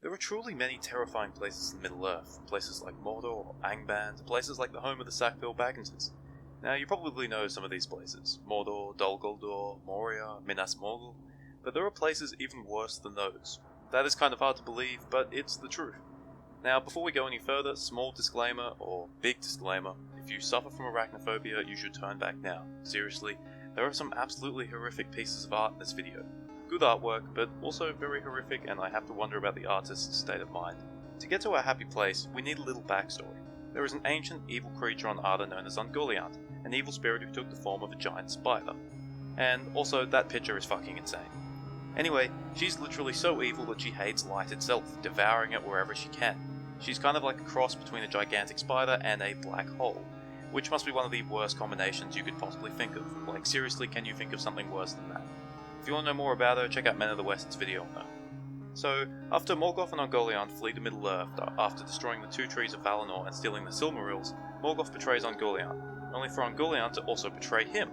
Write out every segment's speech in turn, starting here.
There are truly many terrifying places in Middle-earth, places like Mordor or Angband, places like the home of the Sackville Bagginses. Now, you probably know some of these places: Mordor, Dol Guldur, Moria, Minas Morgul, but there are places even worse than those. That is kind of hard to believe, but it's the truth. Now, before we go any further, small disclaimer, or big disclaimer: if you suffer from arachnophobia, you should turn back now. Seriously, there are some absolutely horrific pieces of art in this video. Good artwork, but also very horrific, and I have to wonder about the artist's state of mind. To get to our happy place, we need a little backstory. There is an ancient evil creature on Arda known as Ungoliant, an evil spirit who took the form of a giant spider. And also, that picture is fucking insane. Anyway, she's literally so evil that she hates light itself, devouring it wherever she can. She's kind of like a cross between a gigantic spider and a black hole, which must be one of the worst combinations you could possibly think of. Like, seriously, can you think of something worse than that? If you want to know more about her, check out Men of the West's video on her. So, after Morgoth and Ungoliant flee to Middle-earth after destroying the two trees of Valinor and stealing the Silmarils, Morgoth betrays Ungoliant, only for Ungoliant to also betray him.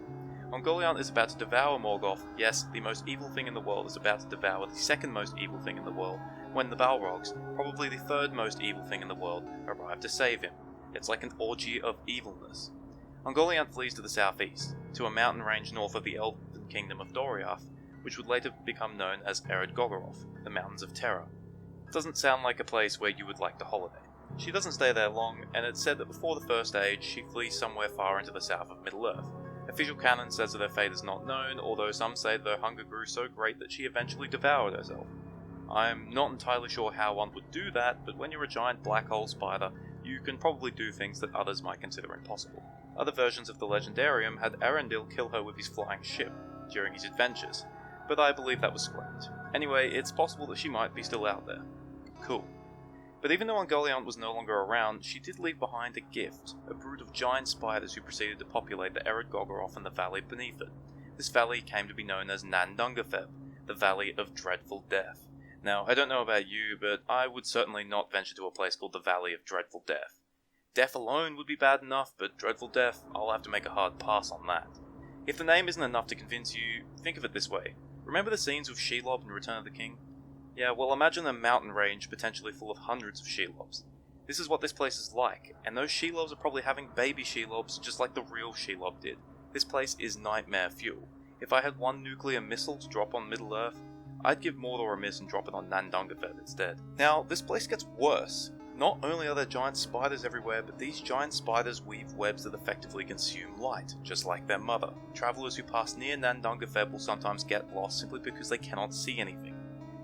Ungoliant is about to devour Morgoth. Yes, the most evil thing in the world is about to devour the second most evil thing in the world, when the Balrogs, probably the third most evil thing in the world, arrive to save him. It's like an orgy of evilness. Ungoliant flees to the southeast, to a mountain range north of the Elven kingdom of Doriath, which would later become known as Ered Gogoroth, the Mountains of Terror. It doesn't sound like a place where you would like to holiday. She doesn't stay there long, and it's said that before the First Age, she flees somewhere far into the south of Middle-earth. Official canon says that her fate is not known, although some say that her hunger grew so great that she eventually devoured herself. I'm not entirely sure how one would do that, but when you're a giant black hole spider, you can probably do things that others might consider impossible. Other versions of the Legendarium had Arundel kill her with his flying ship during his adventures, but I believe that was scrapped. Anyway, it's possible that she might be still out there. Cool. But even though Ungoliant was no longer around, she did leave behind a gift, a brood of giant spiders who proceeded to populate the Ered Gogoroth and the valley beneath it. This valley came to be known as Nan Dungafeb, the Valley of Dreadful Death. Now, I don't know about you, but I would certainly not venture to a place called the Valley of Dreadful Death. Death alone would be bad enough, but Dreadful Death, I'll have to make a hard pass on that. If the name isn't enough to convince you, think of it this way. Remember the scenes with Shelob in Return of the King? Yeah, well, imagine a mountain range potentially full of hundreds of Shelobs. This is what this place is like, and those Shelobs are probably having baby Shelobs just like the real Shelob did. This place is nightmare fuel. If I had one nuclear missile to drop on Middle-earth, I'd give Mordor a miss and drop it on Nan Dungafeb instead. Now, this place gets worse. Not only are there giant spiders everywhere, but these giant spiders weave webs that effectively consume light, just like their mother. Travelers who pass near Nan Dungafeb will sometimes get lost simply because they cannot see anything.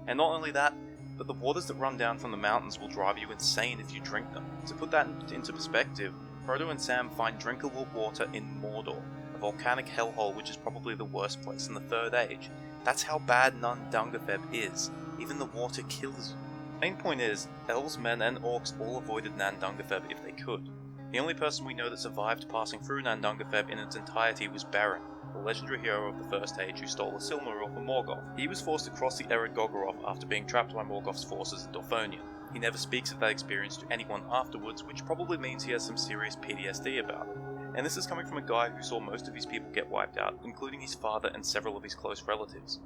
And not only that, but the waters that run down from the mountains will drive you insane if you drink them. To put that into perspective, Frodo and Sam find drinkable water in Mordor, a volcanic hellhole which is probably the worst place in the Third Age. That's how bad Nan Dungafeb is. Even the water kills you. Main point is, elves, men, and orcs all avoided Nan Dungafeb if they could. The only person we know that survived passing through Nan Dungafeb in its entirety was Beren, the legendary hero of the First Age who stole the Silmaril from Morgoth. He was forced to cross the Ered Gogoroth after being trapped by Morgoth's forces at Dorthonion. He never speaks of that experience to anyone afterwards, which probably means he has some serious PTSD about it. And this is coming from a guy who saw most of his people get wiped out, including his father and several of his close relatives.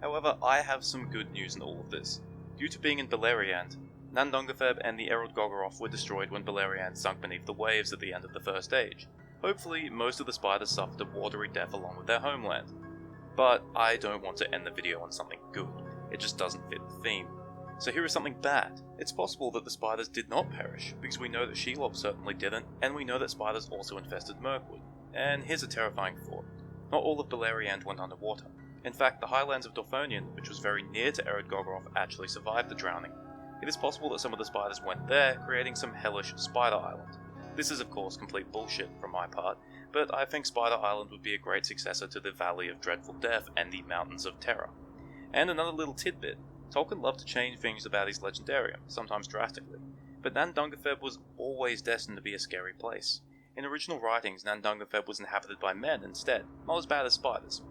However, I have some good news in all of this. Due to being in Beleriand, Nan Dungafeb and the Ered Gogoroth were destroyed when Beleriand sunk beneath the waves at the end of the First Age. Hopefully, most of the spiders suffered a watery death along with their homeland. But I don't want to end the video on something good. It just doesn't fit the theme. So here is something bad. It's possible that the spiders did not perish, because we know that Shelob certainly didn't, and we know that spiders also infested Mirkwood. And here's a terrifying thought. Not all of Beleriand went underwater. In fact, the highlands of Dorthonion, which was very near to Ered Gogoroth, actually survived the drowning. It is possible that some of the spiders went there, creating some hellish spider island. This is of course complete bullshit from my part, but I think Spider Island would be a great successor to the Valley of Dreadful Death and the Mountains of Terror. And another little tidbit, Tolkien loved to change things about his Legendarium, sometimes drastically, but Nan Dungafeb was always destined to be a scary place. In original writings, Nan Dungafeb was inhabited by men instead, not as bad as spiders,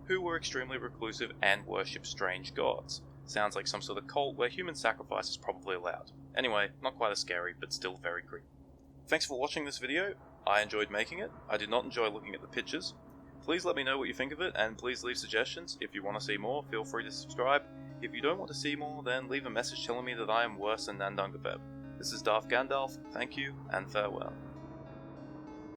who were extremely reclusive and worshipped strange gods. Sounds like some sort of cult where human sacrifice is probably allowed. Anyway, not quite as scary, but still very creepy. Thanks for watching this video. I enjoyed making it. I did not enjoy looking at the pictures. Please let me know what you think of it, and please leave suggestions. If you want to see more, feel free to subscribe. If you don't want to see more, then leave a message telling me that I am worse than Nandangafeb. This is Darth Gandalf, thank you, and farewell.